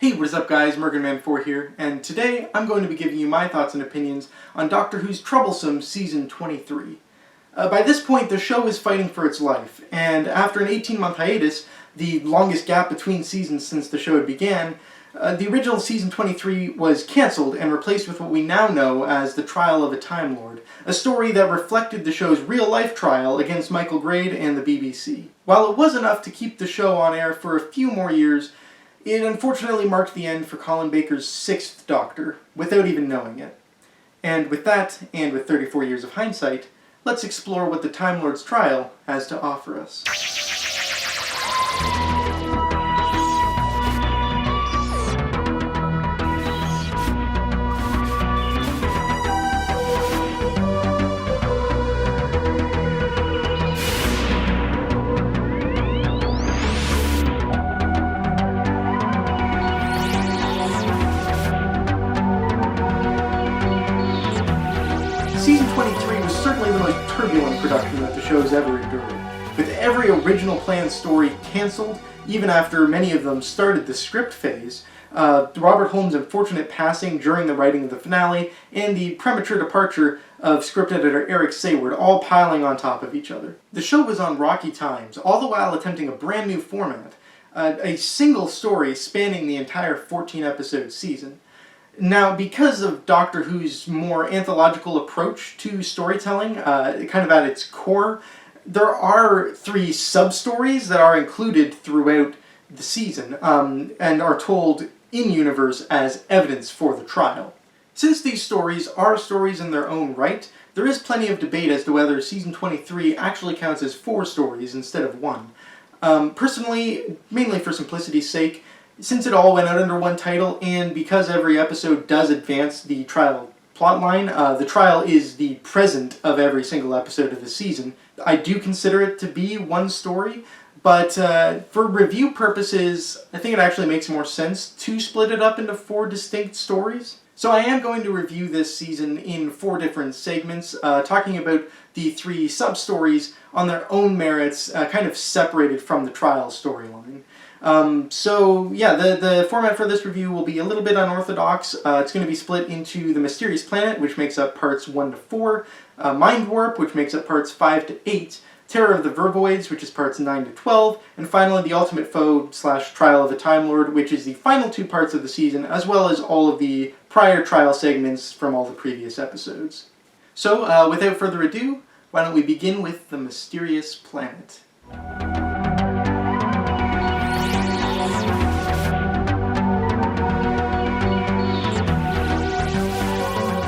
Hey, what is up guys, MerganMan4 here, and today I'm going to be giving you my thoughts and opinions on Doctor Who's troublesome Season 23. By this point, the show is fighting for its life, and after an 18-month hiatus, the longest gap between seasons since the show had began, the original Season 23 was cancelled and replaced with what we now know as The Trial of a Time Lord, a story that reflected the show's real-life trial against Michael Grade and the BBC. While it was enough to keep the show on air for a few more years, it unfortunately marked the end for Colin Baker's 6th Doctor, without even knowing it. And with that, and with 34 years of hindsight, let's explore what the Time Lord's trial has to offer us. Season 23 was certainly the most turbulent production that the show's ever endured. With every original planned story cancelled, even after many of them started the script phase, Robert Holmes' unfortunate passing during the writing of the finale, and the premature departure of script editor Eric Sayward all piling on top of each other. The show was on rocky times, all the while attempting a brand new format, a single story spanning the entire 14-episode season. Now, because of Doctor Who's more anthological approach to storytelling, kind of at its core, there are 3 sub-stories that are included throughout the season, and are told in-universe as evidence for the trial. Since these stories are stories in their own right, there is plenty of debate as to whether Season 23 actually counts as 4 stories instead of 1. Personally, mainly for simplicity's sake, since it all went out under one title, and because every episode does advance the trial plotline, the trial is the present of every single episode of the season, I do consider it to be one story, but for review purposes, I think it actually makes more sense to split it up into 4 distinct stories. So I am going to review this season in 4 different segments, talking about the 3 sub-stories on their own merits, kind of separated from the trial storyline. So yeah, the format for this review will be a little bit unorthodox. It's going to be split into The Mysterious Planet, which makes up parts 1 to 4, Mindwarp, which makes up parts 5 to 8, Terror of the Vervoids, which is parts 9 to 12, and finally The Ultimate Foe / Trial of the Time Lord, which is the final 2 parts of the season, as well as all of the prior trial segments from all the previous episodes. So, without further ado, why don't we begin with The Mysterious Planet.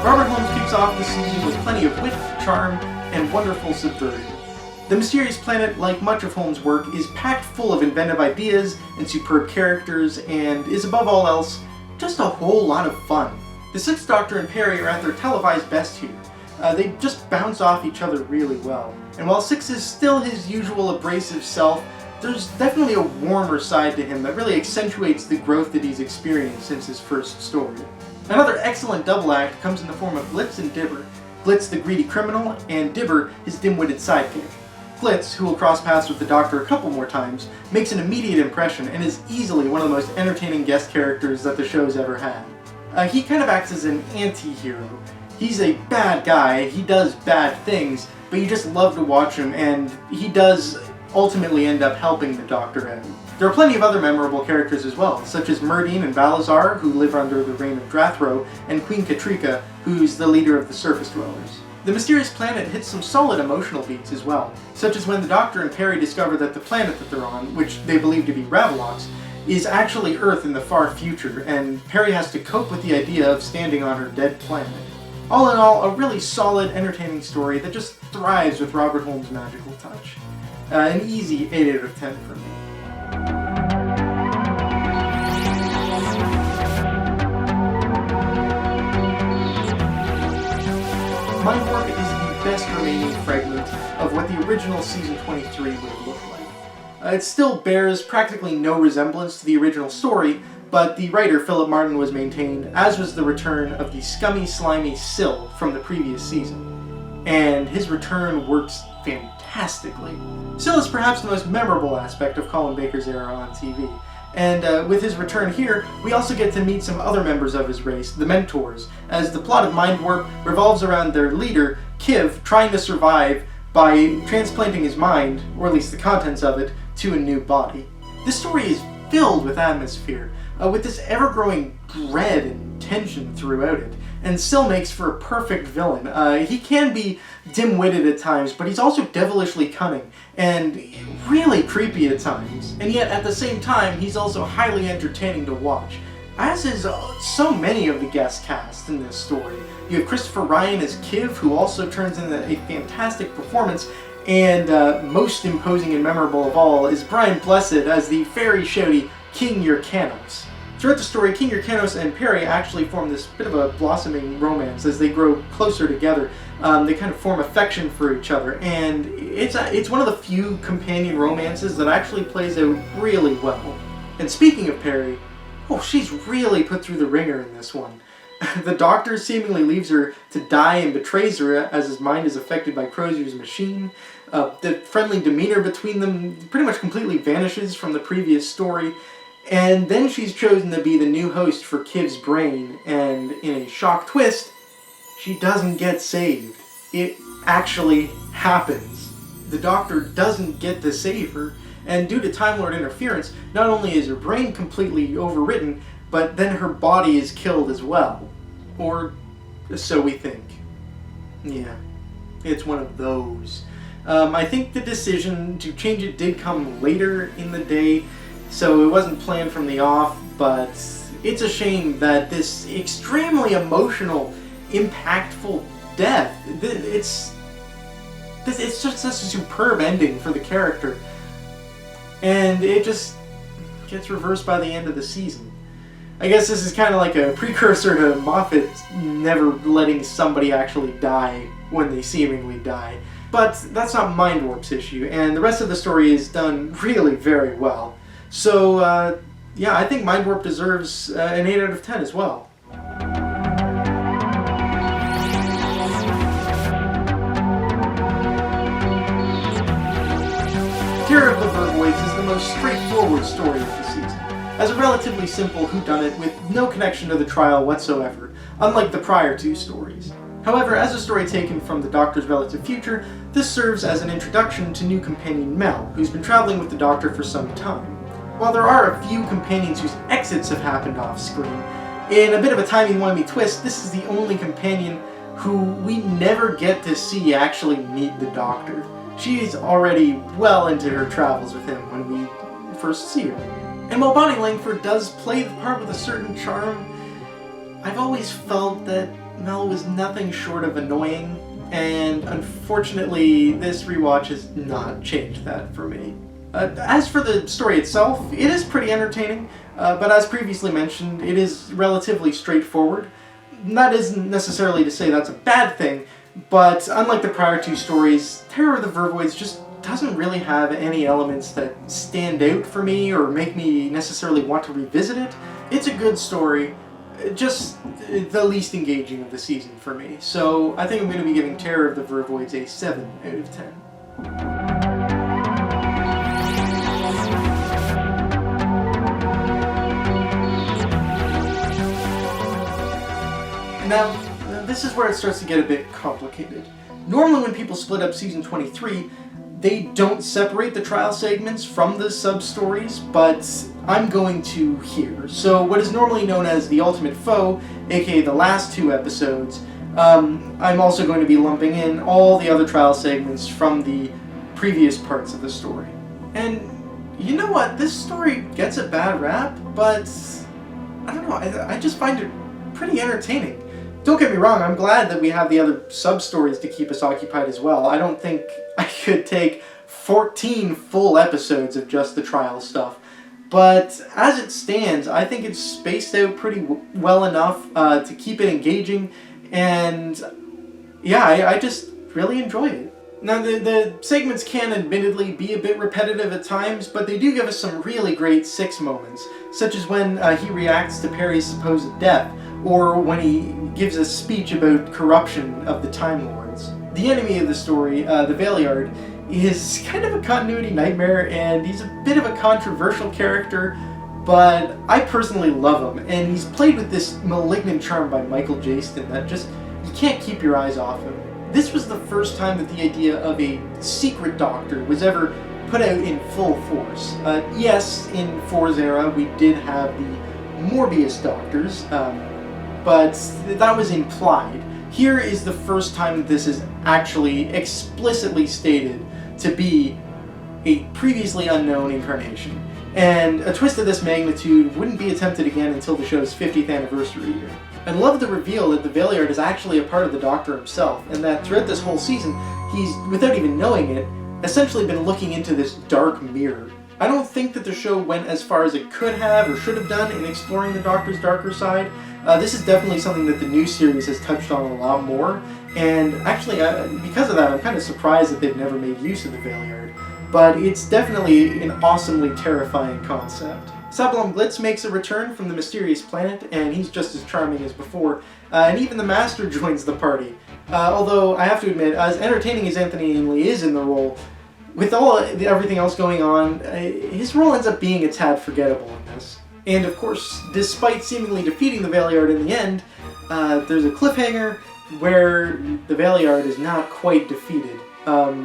Robert Holmes kicks off the season with plenty of wit, charm, and wonderful subversion. The Mysterious Planet, like much of Holmes' work, is packed full of inventive ideas and superb characters, and is above all else, just a whole lot of fun. The 6th Doctor and Perry are at their televised best here. They just bounce off each other really well. And while 6 is still his usual abrasive self, there's definitely a warmer side to him that really accentuates the growth that he's experienced since his first story. Another excellent double act comes in the form of Glitz and Dibber. Glitz the greedy criminal, and Dibber his dim-witted sidekick. Glitz, who will cross paths with the Doctor a couple more times, makes an immediate impression and is easily one of the most entertaining guest characters that the show's ever had. He kind of acts as an anti-hero. He's a bad guy, he does bad things, but you just love to watch him, and he does ultimately end up helping the Doctor out. There are plenty of other memorable characters as well, such as Murdine and Balazar, who live under the reign of Drathro, and Queen Katrika, who's the leader of the Surface Dwellers. The Mysterious Planet hits some solid emotional beats as well, such as when the Doctor and Perry discover that the planet that they're on, which they believe to be Ravolox, is actually Earth in the far future, and Perry has to cope with the idea of standing on her dead planet. All in all, a really solid, entertaining story that just thrives with Robert Holmes' magical touch. An easy 8 out of 10 for me. Mindwarp is the best remaining fragment of what the original Season 23 would have looked like. It still bears practically no resemblance to the original story, but the writer, Philip Martin, was maintained, as was the return of the scummy, slimy Syl from the previous season. And his return works fantastically. Syl is perhaps the most memorable aspect of Colin Baker's era on TV. And with his return here, we also get to meet some other members of his race, the Mentors, as the plot of Mindwarp revolves around their leader, Kiv, trying to survive by transplanting his mind, or at least the contents of it, to a new body. This story is filled with atmosphere, with this ever-growing dread and tension throughout it, and still makes for a perfect villain. He can be dim-witted at times, but he's also devilishly cunning, and really creepy at times. And yet, at the same time, he's also highly entertaining to watch, as is so many of the guest cast in this story. You have Christopher Ryan as Kiv, who also turns in a fantastic performance, and most imposing and memorable of all is Bryant as the fairy shouty King Yrcanos. Throughout the story, King Yrcanos and Perry actually form this bit of a blossoming romance as they grow closer together. They kind of form affection for each other, and it's one of the few companion romances that actually plays out really well. And speaking of Perry, she's really put through the ringer in this one. The Doctor seemingly leaves her to die and betrays her as his mind is affected by Crozier's machine. The friendly demeanor between them pretty much completely vanishes from the previous story. And then she's chosen to be the new host for Kiv's brain, and in a shock twist, she doesn't get saved. It actually happens. The Doctor doesn't get to save her, and due to Time Lord interference, not only is her brain completely overwritten, but then her body is killed as well. Or so we think. Yeah, it's one of those. I think the decision to change it did come later in the day, so it wasn't planned from the off, but it's a shame that this extremely emotional, impactful death, it's just such a superb ending for the character, and it just gets reversed by the end of the season. I guess this is kind of like a precursor to Moffat never letting somebody actually die when they seemingly die. But that's not Mindwarp's issue, and the rest of the story is done really very well. So, yeah, I think Mindwarp deserves an 8 out of 10 as well. Terror of the Vervoids is the most straightforward story of the season, as a relatively simple whodunit with no connection to the trial whatsoever, unlike the prior two stories. However, as a story taken from the Doctor's relative future, this serves as an introduction to new companion Mel, who's been traveling with the Doctor for some time. While there are a few companions whose exits have happened off-screen, in a bit of a timey-wimey twist, this is the only companion who we never get to see actually meet the Doctor. She's already well into her travels with him when we first see her. And while Bonnie Langford does play the part with a certain charm, I've always felt that Mel was nothing short of annoying, and unfortunately this rewatch has not changed that for me. As for the story itself, it is pretty entertaining, but as previously mentioned, it is relatively straightforward. That isn't necessarily to say that's a bad thing, but unlike the prior two stories, Terror of the Vervoids just doesn't really have any elements that stand out for me or make me necessarily want to revisit it. It's a good story, just the least engaging of the season for me. So I think I'm going to be giving Terror of the Vervoids a 7 out of 10. Now, this is where it starts to get a bit complicated. Normally when people split up Season 23, they don't separate the trial segments from the sub-stories, but I'm going to here. So what is normally known as the Ultimate Foe, aka the last two episodes, I'm also going to be lumping in all the other trial segments from the previous parts of the story. And you know what? This story gets a bad rap, but I don't know, I just find it pretty entertaining. Don't get me wrong, I'm glad that we have the other sub-stories to keep us occupied as well. I don't think I could take 14 full episodes of just the trial stuff. But as it stands, I think it's spaced out pretty well enough to keep it engaging, and yeah, I just really enjoy it. Now, the segments can admittedly be a bit repetitive at times, but they do give us some really great Six moments, such as when he reacts to Perry's supposed death, or when he gives a speech about corruption of the Time Lords. The enemy of the story, the Valeyard, is kind of a continuity nightmare, and he's a bit of a controversial character, but I personally love him, and he's played with this malignant charm by Michael Jaston that just, you can't keep your eyes off him. This was the first time that the idea of a secret Doctor was ever put out in full force. Yes, in 4's era we did have the Morbius Doctors, but that was implied. Here is the first time that this is actually explicitly stated to be a previously unknown incarnation. And a twist of this magnitude wouldn't be attempted again until the show's 50th anniversary year. I love the reveal that the Valeyard is actually a part of the Doctor himself, and that throughout this whole season, he's, without even knowing it, essentially been looking into this dark mirror. I don't think that the show went as far as it could have or should have done in exploring the Doctor's darker side. This is definitely something that the new series has touched on a lot more, and actually, because of that, I'm kind of surprised that they've never made use of the Valeyard. But it's definitely an awesomely terrifying concept. Sablon Glitz makes a return from the mysterious planet, and he's just as charming as before, and even the Master joins the party. Although, I have to admit, as entertaining as Anthony Ainley is in the role, with everything else going on, his role ends up being a tad forgettable in this. And of course, despite seemingly defeating the Valeyard in the end, there's a cliffhanger where the Valeyard is not quite defeated,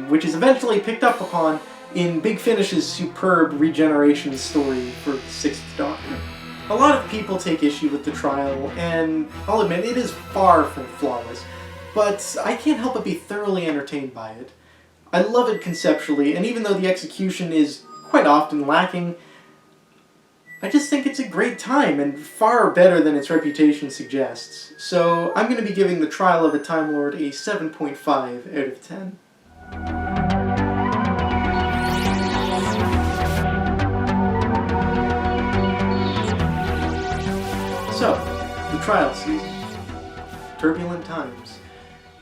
which is eventually picked up upon in Big Finish's superb regeneration story for the 6th Doctor. A lot of people take issue with the trial, and I'll admit it is far from flawless, but I can't help but be thoroughly entertained by it. I love it conceptually, and even though the execution is quite often lacking, I just think it's a great time, and far better than its reputation suggests. So I'm going to be giving The Trial of a Time Lord a 7.5 out of 10. So, the trial season. Turbulent times.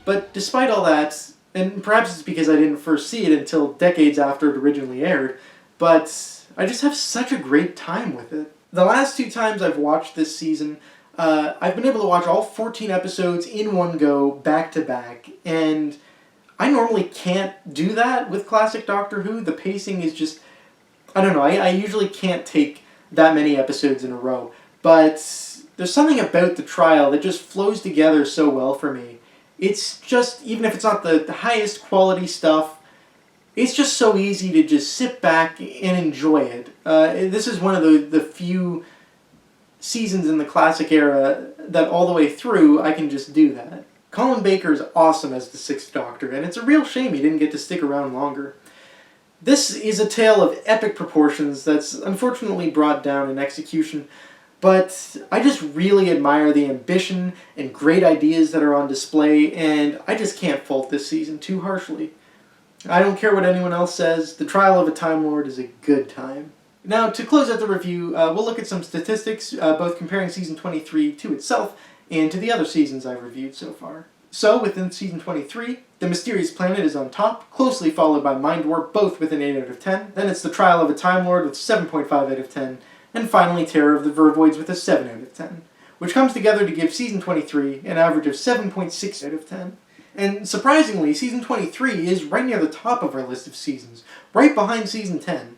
But despite all that, and perhaps it's because I didn't first see it until decades after it originally aired, but I just have such a great time with it. The last 2 times I've watched this season, I've been able to watch all 14 episodes in one go, back to back, and I normally can't do that with classic Doctor Who. The pacing is just, I don't know, I usually can't take that many episodes in a row, but there's something about the trial that just flows together so well for me. It's just, even if it's not the highest quality stuff, it's just so easy to just sit back and enjoy it. This is one of the few seasons in the classic era that all the way through I can just do that. Colin Baker is awesome as the 6th Doctor, and it's a real shame he didn't get to stick around longer. This is a tale of epic proportions that's unfortunately brought down in execution, but I just really admire the ambition and great ideas that are on display, and I just can't fault this season too harshly. I don't care what anyone else says, The Trial of a Time Lord is a good time. Now, to close out the review, we'll look at some statistics, both comparing Season 23 to itself and to the other seasons I've reviewed so far. So, within Season 23, The Mysterious Planet is on top, closely followed by Mindwarp, both with an 8 out of 10. Then it's The Trial of a Time Lord with 7.5 out of 10. And finally, Terror of the Vervoids with a 7 out of 10, which comes together to give Season 23 an average of 7.6 out of 10. And surprisingly, Season 23 is right near the top of our list of seasons, right behind Season 10.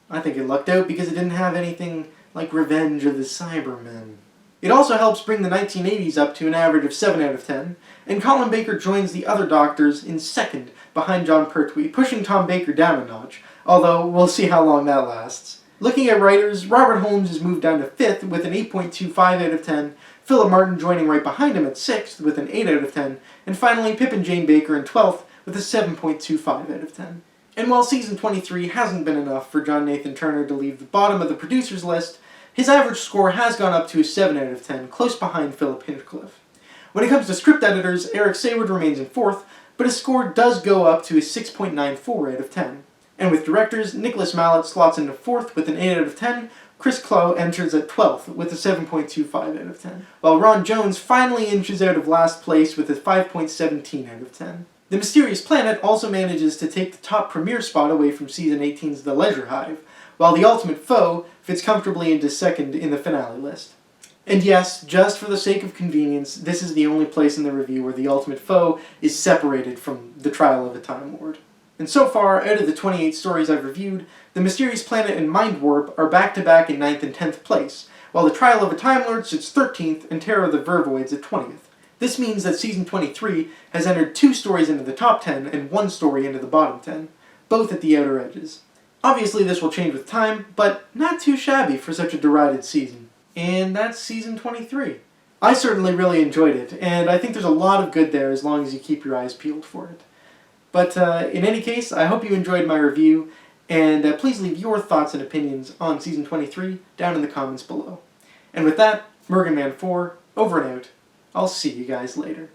I think it lucked out because it didn't have anything like Revenge of the Cybermen. It also helps bring the 1980s up to an average of 7 out of 10, and Colin Baker joins the other Doctors in second, behind Jon Pertwee, pushing Tom Baker down a notch, although we'll see how long that lasts. Looking at writers, Robert Holmes has moved down to 5th with an 8.25 out of 10, Philip Martin joining right behind him at 6th with an 8 out of 10, and finally Pip and Jane Baker in 12th with a 7.25 out of 10. And while Season 23 hasn't been enough for John Nathan Turner to leave the bottom of the producers list, his average score has gone up to a 7 out of 10, close behind Philip Hinchcliffe. When it comes to script editors, Eric Sayward remains in 4th, but his score does go up to a 6.94 out of 10. And with directors, Nicholas Mallet slots into 4th with an 8 out of 10, Chris Clow enters at 12th with a 7.25 out of 10, while Ron Jones finally inches out of last place with a 5.17 out of 10. The Mysterious Planet also manages to take the top premiere spot away from Season 18's The Leisure Hive, while The Ultimate Foe fits comfortably into second in the finale list. And yes, just for the sake of convenience, this is the only place in the review where The Ultimate Foe is separated from The Trial of a Time Lord. And so far, out of the 28 stories I've reviewed, The Mysterious Planet and Mindwarp are back-to-back in 9th and 10th place, while The Trial of a Time Lord sits 13th and Terror of the Vervoids at 20th. This means that Season 23 has entered 2 stories into the top 10 and 1 story into the bottom 10, both at the outer edges. Obviously this will change with time, but not too shabby for such a derided season. And that's Season 23. I certainly really enjoyed it, and I think there's a lot of good there as long as you keep your eyes peeled for it. But in any case, I hope you enjoyed my review, and please leave your thoughts and opinions on Season 23 down in the comments below. And with that, Merganman4, over and out. I'll see you guys later.